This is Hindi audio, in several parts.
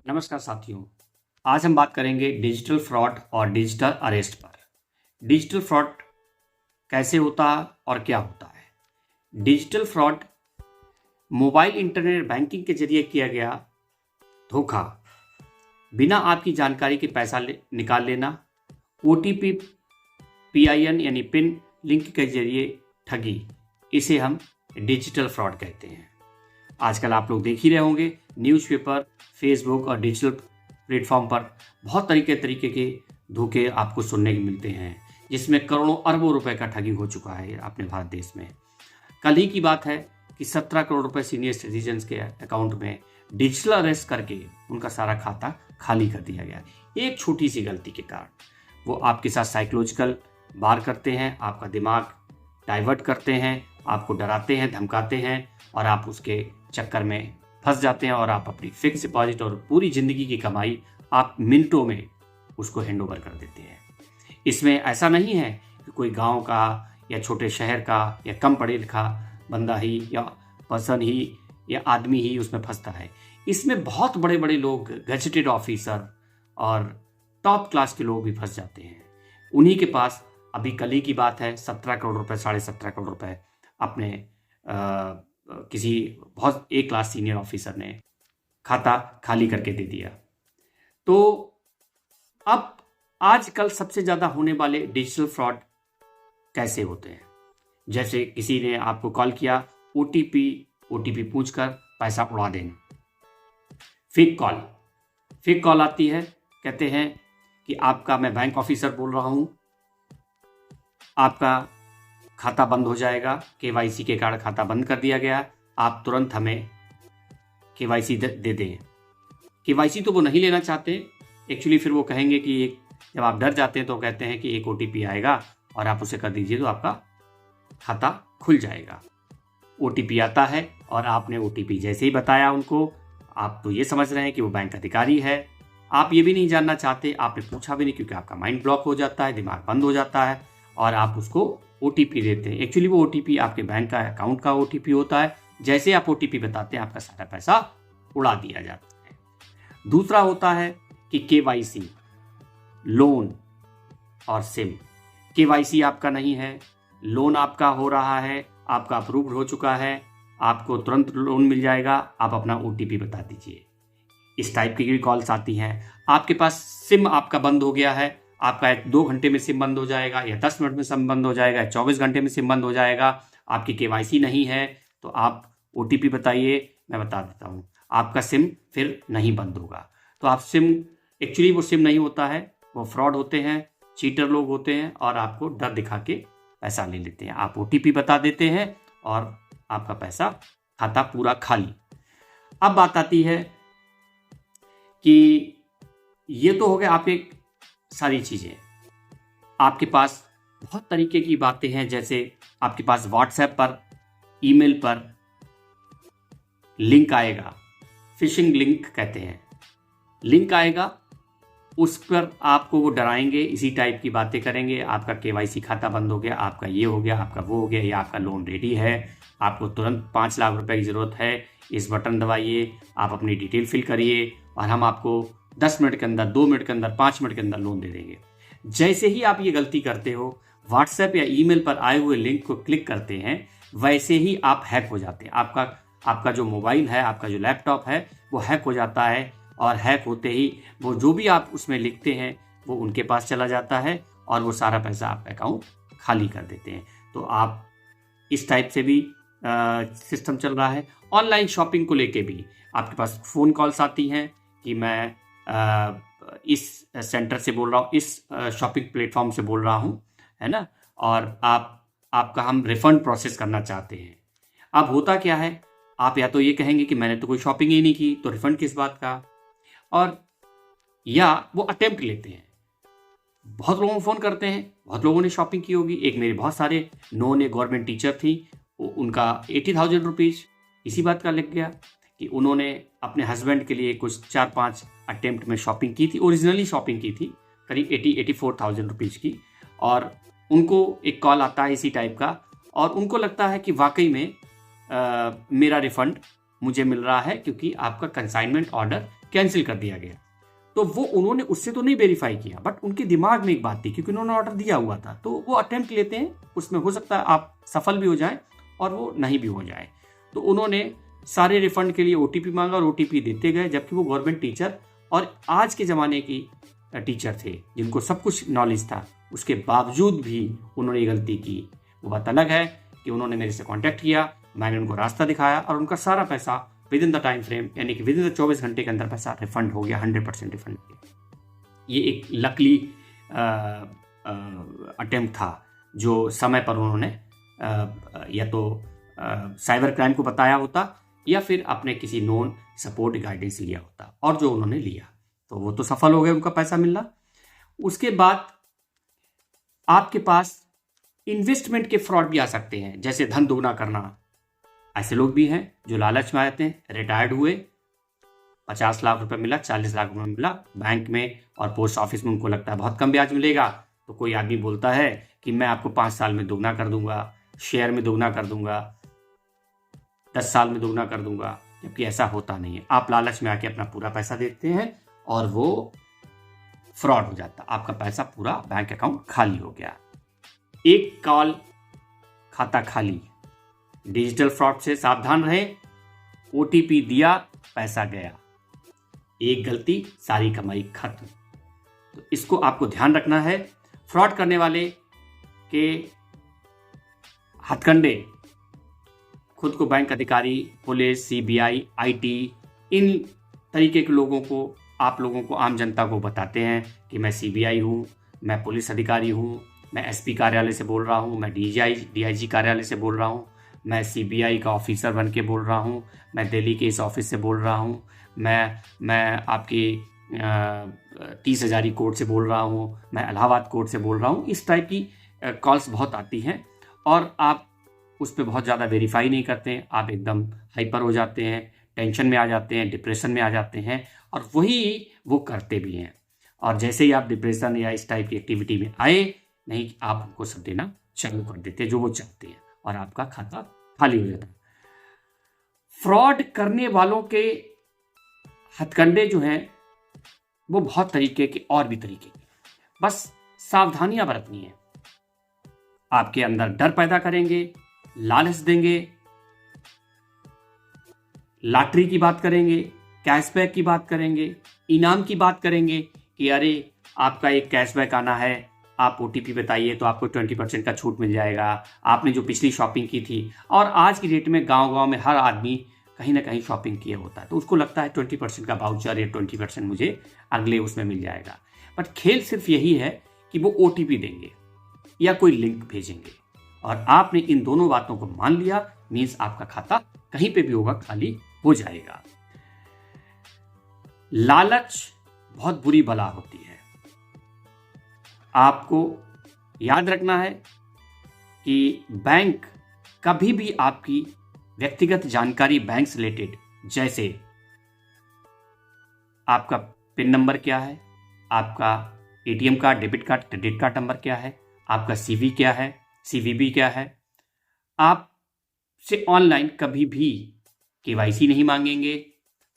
नमस्कार साथियों। आज हम बात करेंगे डिजिटल फ्रॉड और डिजिटल अरेस्ट पर। डिजिटल फ्रॉड कैसे होता है और क्या होता है। Digital fraud mobile internet banking के जरिए किया गया धोखा, बिना आपकी जानकारी के पैसा निकाल लेना, OTP, PIN यानी पिन लिंक के जरिए ठगी, इसे हम डिजिटल फ्रॉड कहते हैं। आजकल आप लोग देख ही रहे होंगे न्यूज़पेपर, फेसबुक और डिजिटल प्लेटफॉर्म पर बहुत तरीके के धोखे आपको सुनने को मिलते हैं, जिसमें करोड़ों अरबों रुपए का ठगी हो चुका है अपने भारत देश में। कल ही की बात है कि 17 करोड़ रुपए सीनियर सिटीजन्स के अकाउंट में डिजिटल अरेस्ट करके उनका सारा खाता खाली कर दिया गया। एक छोटी सी गलती के कारण वो आपके साथ साइकोलॉजिकल वार करते हैं, आपका दिमाग डाइवर्ट करते हैं, आपको डराते हैं, धमकाते हैं और आप उसके चक्कर में फंस जाते हैं और आप अपनी फिक्स डिपॉजिट और पूरी ज़िंदगी की कमाई आप मिनटों में उसको हैंड ओवर कर देते हैं। इसमें ऐसा नहीं है कि कोई गांव का या छोटे शहर का या कम पढ़े लिखा बंदा ही या पर्सन ही या आदमी ही उसमें फंसता है। इसमें बहुत बड़े बड़े लोग, गजेटेड ऑफिसर और टॉप क्लास के लोग भी फंस जाते हैं। उन्हीं के पास अभी कल ही की बात है 17 करोड़ रुपए, 17.5 करोड़ रुपए अपने किसी बहुत एक क्लास सीनियर ऑफिसर ने खाता खाली करके दे दिया। तो अब आजकल सबसे ज़्यादा होने वाले डिजिटल फ्रॉड कैसे होते हैं। जैसे किसी ने आपको कॉल किया, OTP पूछकर पैसा उड़ा देना। फेक कॉल आती है, कहते हैं कि मैं बैंक ऑफिसर बोल रहा हूँ, आपका खाता बंद हो जाएगा, KYC के कारण खाता बंद कर दिया गया, आप तुरंत हमें KYC दे दें। KYC तो वो नहीं लेना चाहते एक्चुअली, फिर वो कहेंगे कि जब आप डर जाते हैं तो कहते हैं कि एक OTP आएगा और आप उसे कर दीजिए तो आपका खाता खुल जाएगा। OTP आता है और आपने OTP जैसे ही बताया उनको, आप तो ये समझ रहे हैं कि वो बैंक अधिकारी है। आप ये भी नहीं जानना चाहते, आपने पूछा भी नहीं, क्योंकि आपका माइंड ब्लॉक हो जाता है, दिमाग बंद हो जाता है और आप उसको OTP देते हैं। एक्चुअली वो OTP आपके बैंक का अकाउंट का OTP होता है। जैसे आप OTP बताते हैं, आपका सारा पैसा उड़ा दिया जाता है। दूसरा होता है कि KYC, लोन और सिम। KYC आपका नहीं है, लोन आपका हो रहा है, आपका अप्रूव्ड हो चुका है, आपको तुरंत लोन मिल जाएगा, आप अपना OTP बता दीजिए। इस टाइप की भी कॉल्स आती हैं। आपके पास सिम आपका बंद हो गया है, आपका 2 घंटे में सिम बंद हो जाएगा या 10 मिनट में सिम बंद हो जाएगा या 24 घंटे में सिम बंद हो जाएगा। आपकी KYC नहीं है तो आप OTP बताइए, मैं बता देता हूँ, आपका सिम फिर नहीं बंद होगा। तो आप एक्चुअली वो सिम नहीं होता है, वो फ्रॉड होते हैं, चीटर लोग होते हैं और आपको डर दिखा के पैसा ले लेते हैं। आप OTP बता देते हैं और आपका पैसा खाता पूरा खाली। अब बात आती है कि ये तो हो गया आप एक सारी चीज़ें, आपके पास बहुत तरीके की बातें हैं। जैसे आपके पास व्हाट्सएप पर, ईमेल पर लिंक आएगा, फिशिंग लिंक कहते हैं, लिंक आएगा, उस पर आपको वो डराएंगे, इसी टाइप की बातें करेंगे। आपका KYC खाता बंद हो गया, आपका ये हो गया, आपका वो हो गया, या आपका लोन रेडी है, आपको तुरंत 5 लाख रुपए की ज़रूरत है, इस बटन दबाइए, आप अपनी डिटेल फिल करिए और हम आपको 10 मिनट के अंदर, 2 मिनट के अंदर, 5 मिनट के अंदर लोन दे देंगे। जैसे ही आप ये गलती करते हो, व्हाट्सएप या ईमेल पर आए हुए लिंक को क्लिक करते हैं, वैसे ही आप हैक हो जाते हैं। आपका जो मोबाइल है, आपका जो लैपटॉप है, वो हैक हो जाता है और हैक होते ही वो जो भी आप उसमें लिखते हैं वो उनके पास चला जाता है और वो सारा पैसा आपका अकाउंट खाली कर देते हैं। तो आप इस टाइप से भी सिस्टम चल रहा है। ऑनलाइन शॉपिंग को लेके भी आपके पास फ़ोन कॉल्स आती हैं कि मैं इस सेंटर से बोल रहा हूँ, इस शॉपिंग प्लेटफॉर्म से बोल रहा हूँ, है ना, और आपका हम रिफ़ंड प्रोसेस करना चाहते हैं। अब होता क्या है, आप या तो ये कहेंगे कि मैंने तो कोई शॉपिंग ही नहीं की, तो रिफ़ंड किस बात का, और या वो अटेम्प्ट लेते हैं। बहुत लोगों को फ़ोन करते हैं, बहुत लोगों ने शॉपिंग की होगी। एक मेरे बहुत सारे नॉन ए गवर्नमेंट टीचर थी, उनका 80,000 रुपीज़ इसी बात का लग गया कि उन्होंने अपने हस्बैंड के लिए कुछ 4-5 अटेम्प्ट में शॉपिंग की थी, ओरिजिनली शॉपिंग की थी करीब 84,000 रुपीज़ की, और उनको एक कॉल आता है इसी टाइप का और उनको लगता है कि वाकई में मेरा रिफ़ंड मुझे मिल रहा है क्योंकि आपका कंसाइनमेंट ऑर्डर कैंसिल कर दिया गया। तो वो उन्होंने उससे तो नहीं वेरीफाई किया, बट उनके दिमाग में एक बात थी, क्योंकि उन्होंने ऑर्डर दिया हुआ था, तो वो अटेम्प्ट लेते हैं, उसमें हो सकता है आप सफल भी हो जाए और वो नहीं भी हो जाए। तो उन्होंने सारे रिफंड के लिए ओटीपी मांगा और ओटीपी देते गए, जबकि वो गवर्नमेंट टीचर और आज के ज़माने की टीचर थे जिनको सब कुछ नॉलेज था, उसके बावजूद भी उन्होंने ये गलती की। वो बात अलग है कि उन्होंने मेरे से कांटेक्ट किया, मैंने उनको रास्ता दिखाया और उनका सारा पैसा with in the time frame, यानी कि विद इन द 24 घंटे के अंदर पैसा रिफंड हो गया, 100% रिफंड हो गया। ये एक लकली अटेम्प्ट था जो समय पर उन्होंने या तो साइबर क्राइम को बताया होता या फिर अपने किसी नोन सपोर्ट गाइडेंस लिया होता, और जो उन्होंने लिया तो वो तो सफल हो गए, उनका पैसा मिलना। उसके बाद आपके पास इन्वेस्टमेंट के फ्रॉड भी आ सकते हैं, जैसे धन दोगुना करना। ऐसे लोग भी हैं जो लालच में आते हैं, रिटायर्ड हुए, 50 लाख रुपए मिला, 40 लाख रुपए मिला बैंक में और पोस्ट ऑफिस में, उनको लगता है बहुत कम ब्याज मिलेगा, तो कोई आदमी बोलता है कि मैं आपको 5 साल में दोगुना कर दूंगा, शेयर में दोगुना कर दूंगा, 10 साल में दोगुना कर दूंगा, जबकि ऐसा होता नहीं है। आप लालच में आके अपना पूरा पैसा देते हैं और वो फ्रॉड हो जाता, आपका पैसा पूरा बैंक अकाउंट खाली हो गया। एक कॉल खाता खाली। डिजिटल फ्रॉड से सावधान रहे, ओटीपी दिया, पैसा गया, एक गलती सारी कमाई खत्म। तो इसको आपको ध्यान रखना है। फ्रॉड करने वाले के हथकंडे खुद को बैंक अधिकारी, पुलिस, सीबीआई, आईटी, इन तरीके के लोगों को, आप लोगों को, आम जनता को बताते हैं कि मैं सीबीआई हूँ, मैं पुलिस अधिकारी हूँ, मैं एसपी कार्यालय से बोल रहा हूँ, मैं डीआईजी कार्यालय से बोल रहा हूँ, मैं सीबीआई का ऑफिसर बन के बोल रहा हूँ, मैं दिल्ली के इस ऑफिस से बोल रहा हूँ, मैं आपकी 30,000 कोर्ट से बोल रहा हूँ, मैं इलाहाबाद कोर्ट से बोल रहा हूँ। इस टाइप की कॉल्स बहुत आती हैं और आप उस पर बहुत ज़्यादा वेरीफाई नहीं करते हैं, आप एकदम हाइपर हो जाते हैं, टेंशन में आ जाते हैं, डिप्रेशन में आ जाते हैं, और वही वो करते भी हैं। और जैसे ही आप डिप्रेशन या इस टाइप की एक्टिविटी में आए, नहीं आप उनको सब देना चालू कर देते हैं जो वो चाहते हैं और आपका खाता खाली हो जाता है। फ्रॉड करने वालों के हथकंडे जो हैं वो बहुत तरीके के और भी तरीके के, बस सावधानियां बरतनी है। आपके अंदर डर पैदा करेंगे, लालच देंगे, लॉटरी की बात करेंगे, कैशबैक की बात करेंगे, इनाम की बात करेंगे कि अरे आपका एक कैशबैक आना है, आप ओटीपी बताइए तो आपको 20% का छूट मिल जाएगा, आपने जो पिछली शॉपिंग की थी। और आज की डेट में गांव-गांव में हर आदमी कहीं ना कहीं शॉपिंग किया होता है, तो उसको लगता है 20% का वाउचर या 20% मुझे अगले उसमें मिल जाएगा। बट खेल सिर्फ यही है कि वो ओटीपी देंगे या कोई लिंक भेजेंगे, और आपने इन दोनों बातों को मान लिया, मीन्स आपका खाता कहीं पे भी होगा खाली हो जाएगा। लालच बहुत बुरी बला होती है। आपको याद रखना है कि बैंक कभी भी आपकी व्यक्तिगत जानकारी बैंक से रिलेटेड, जैसे आपका पिन नंबर क्या है, आपका ATM card, debit card, credit card number क्या है, आपका सीवी क्या है, सीवीबी क्या है, आपसे ऑनलाइन कभी भी केवाईसी नहीं मांगेंगे,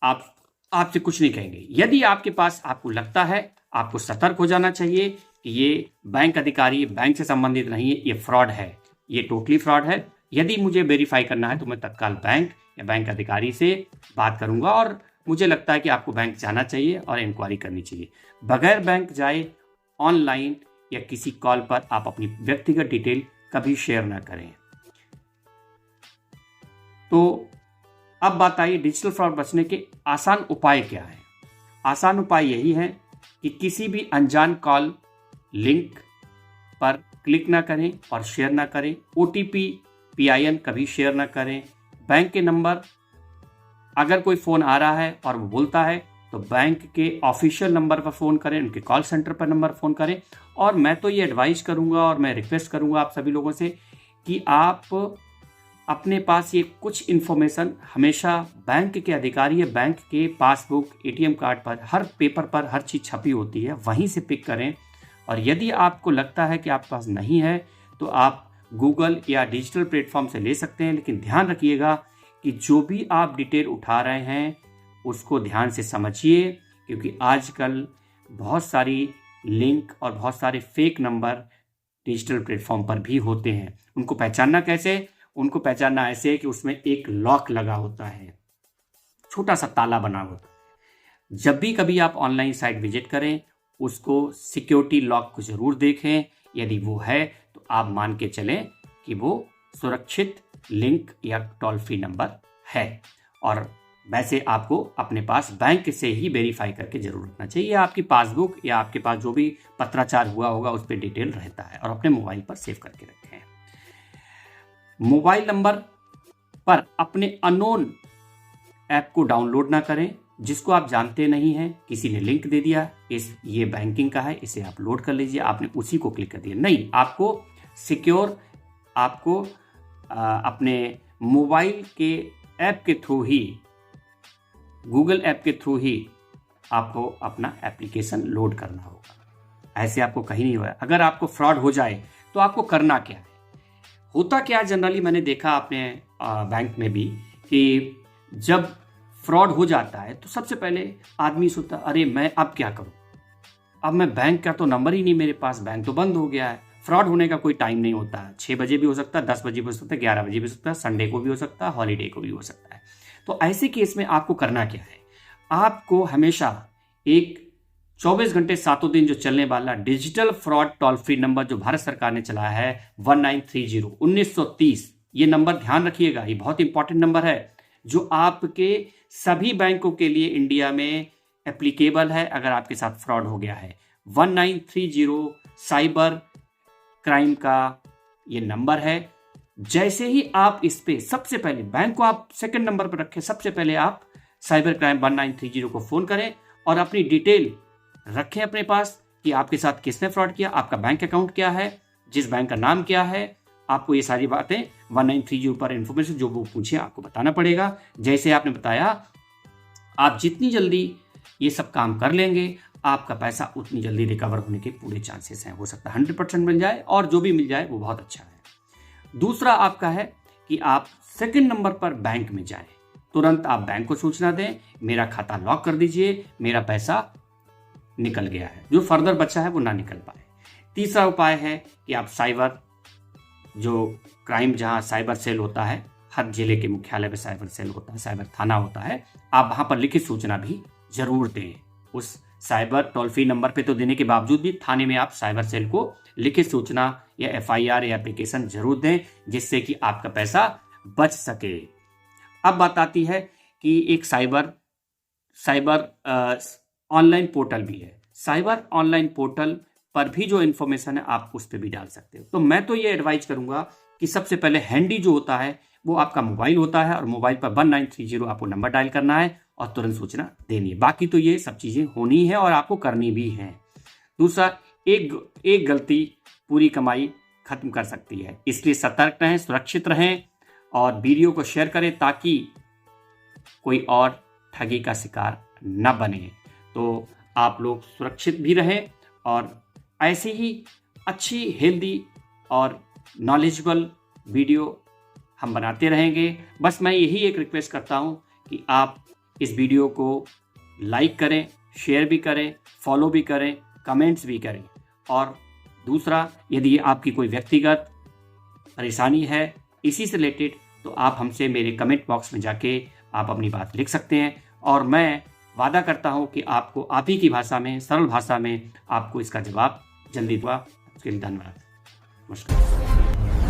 आपसे कुछ नहीं कहेंगे। यदि आपके पास आपको लगता है, आपको सतर्क हो जाना चाहिए कि ये बैंक अधिकारी बैंक से संबंधित नहीं है, ये फ्रॉड है, ये टोटली फ्रॉड है। यदि मुझे वेरीफाई करना है तो मैं तत्काल बैंक या बैंक अधिकारी से बात करूंगा, और मुझे लगता है कि आपको बैंक जाना चाहिए और इंक्वायरी करनी चाहिए। बगैर बैंक जाए ऑनलाइन या किसी कॉल पर आप अपनी व्यक्तिगत डिटेल कभी शेयर ना करें। तो अब बात आई डिजिटल फ्रॉड बचने के आसान उपाय क्या है। आसान उपाय यही है कि किसी भी अनजान कॉल लिंक पर क्लिक ना करें और शेयर ना करें। ओटीपी, पीआईएन कभी शेयर ना करें। बैंक के नंबर, अगर कोई फ़ोन आ रहा है और वो बोलता है तो बैंक के ऑफिशियल नंबर पर फ़ोन करें, उनके कॉल सेंटर पर नंबर फ़ोन करें। और मैं तो ये एडवाइस करूंगा और मैं रिक्वेस्ट करूंगा आप सभी लोगों से कि आप अपने पास ये कुछ इन्फॉर्मेशन हमेशा बैंक के अधिकारी या बैंक के पासबुक, एटीएम कार्ड पर, हर पेपर पर हर चीज़ छपी होती है, वहीं से पिक करें। और यदि आपको लगता है कि आपके पास नहीं है तो आप गूगल या डिजिटल प्लेटफॉर्म से ले सकते हैं, लेकिन ध्यान रखिएगा कि जो भी आप डिटेल उठा रहे हैं उसको ध्यान से समझिए, क्योंकि आजकल बहुत सारी लिंक और बहुत सारे फेक नंबर डिजिटल प्लेटफॉर्म पर भी होते हैं। उनको पहचानना कैसे? उनको पहचानना ऐसे कि उसमें एक लॉक लगा होता है, छोटा सा ताला बना होता है। जब भी कभी आप ऑनलाइन साइट विजिट करें, उसको सिक्योरिटी लॉक को जरूर देखें। यदि वो है तो आप मान के चलें कि वो सुरक्षित लिंक या टोल फ्री नंबर है। और वैसे आपको अपने पास बैंक से ही वेरीफाई करके जरूर रखना चाहिए, या आपकी पासबुक या आपके पास जो भी पत्राचार हुआ होगा उस पर डिटेल रहता है, और अपने मोबाइल पर सेव करके रखें। मोबाइल नंबर पर अपने अननोन ऐप को डाउनलोड ना करें जिसको आप जानते नहीं हैं। किसी ने लिंक दे दिया, ये बैंकिंग का है, इसे आप लोड कर लीजिए, आपने उसी को क्लिक कर दिया। नहीं, आपको सिक्योर, आपको अपने मोबाइल के ऐप के थ्रू ही, गूगल ऐप के थ्रू ही आपको अपना एप्लीकेशन लोड करना होगा। ऐसे आपको कहीं नहीं होगा। अगर आपको फ्रॉड हो जाए तो आपको करना क्या है? होता क्या जनरली मैंने देखा अपने बैंक में भी कि जब फ्रॉड हो जाता है तो सबसे पहले आदमी सोचता, अरे मैं अब क्या करूं, अब मैं बैंक का तो नंबर ही नहीं मेरे पास, बैंक तो बंद हो गया है। फ्रॉड होने का कोई टाइम नहीं होता है, 6 बजे भी हो सकता है, 10 बजे भी हो सकता है, 11 बजे भी हो सकता है, संडे को भी हो सकता है, हॉलीडे को भी हो सकता है। तो ऐसे केस में आपको करना क्या है? आपको हमेशा एक 24 घंटे 7 दिन जो चलने वाला digital fraud toll free number जो भारत सरकार ने चलाया है 1930 ये नंबर ध्यान रखिएगा, ये बहुत इंपॉर्टेंट नंबर है जो आपके सभी बैंकों के लिए इंडिया में एप्लीकेबल है अगर आपके साथ फ्रॉड हो गया है। 1930 साइबर क्राइम का ये नंबर है। जैसे ही आप इस पे, सबसे पहले बैंक को आप सेकंड नंबर पर रखें, सबसे पहले आप साइबर क्राइम 1930 को फोन करें और अपनी डिटेल रखें अपने पास कि आपके साथ किसने फ्रॉड किया, आपका बैंक अकाउंट क्या है, जिस बैंक का नाम क्या है। आपको ये सारी बातें 1930 पर इंफॉर्मेशन जो वो पूछे आपको बताना पड़ेगा। जैसे आपने बताया, आप जितनी जल्दी ये सब काम कर लेंगे आपका पैसा उतनी जल्दी रिकवर होने के पूरे चांसेस हैं। हो सकता है 100% मिल जाए, और जो भी मिल जाए वो बहुत अच्छा है। दूसरा आपका है कि आप सेकंड नंबर पर बैंक में जाएं, तुरंत आप बैंक को सूचना दें, मेरा खाता लॉक कर दीजिए, मेरा पैसा निकल गया है, जो फर्दर बचा है वो ना निकल पाए। तीसरा उपाय है कि आप साइबर, जो क्राइम जहां साइबर सेल होता है, हर जिले के मुख्यालय में साइबर सेल होता है, साइबर थाना होता है, आप वहां पर लिखित सूचना भी जरूर दें। उस साइबर टोल फ्री नंबर पे तो देने के बावजूद भी थाने में आप साइबर सेल को लिखित सूचना या FIR या एप्लीकेशन जरूर दें, जिससे कि आपका पैसा बच सके। अब बात आती है कि एक साइबर ऑनलाइन पोर्टल भी है। साइबर ऑनलाइन पोर्टल पर भी जो इन्फॉर्मेशन है आप उस पर भी डाल सकते हो। तो मैं तो ये एडवाइज करूंगा कि सबसे पहले हैंडी जो होता है वो आपका मोबाइल होता है, और मोबाइल पर 1930 आपको नंबर डायल करना है और तुरंत सूचना देनी है। बाकी तो ये सब चीजें होनी है और आपको करनी भी है। दूसरा, एक गलती पूरी कमाई खत्म कर सकती है, इसलिए सतर्क रहें, सुरक्षित रहें और वीडियो को शेयर करें ताकि कोई और ठगी का शिकार न बने। तो आप लोग सुरक्षित भी रहें और ऐसे ही अच्छी, हेल्दी और नॉलेजेबल वीडियो हम बनाते रहेंगे। बस मैं यही एक रिक्वेस्ट करता हूं कि आप इस वीडियो को लाइक करें, शेयर भी करें, फॉलो भी करें, कमेंट्स भी करें। और दूसरा, यदि आपकी कोई व्यक्तिगत परेशानी है इसी से रिलेटेड, तो आप हमसे मेरे कमेंट बॉक्स में जाके आप अपनी बात लिख सकते हैं, और मैं वादा करता हूं कि आपको आप ही की भाषा में, सरल भाषा में आपको इसका जवाब जल्दी दूंगा। उसके लिए धन्यवाद। नमस्कार।